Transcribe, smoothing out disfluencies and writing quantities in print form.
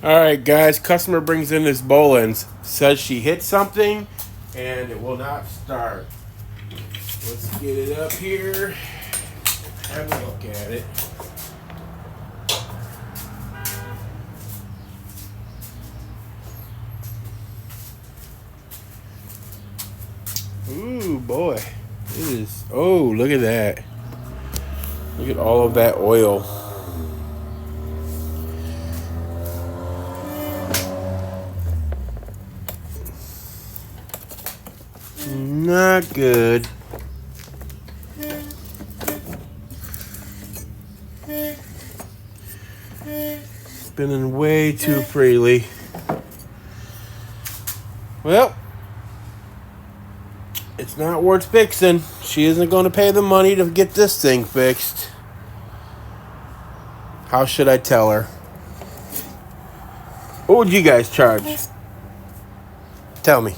Alright guys, customer brings in this Bolens. Says she hit something and it will not start. Let's get it up here. Have a look at it. Ooh boy. It is, oh, look at that. Look at all of that oil. Not good. Spinning way too freely. Well, it's not worth fixing. She isn't going to pay the money to get this thing fixed. How should I tell her? What would you guys charge? Tell me.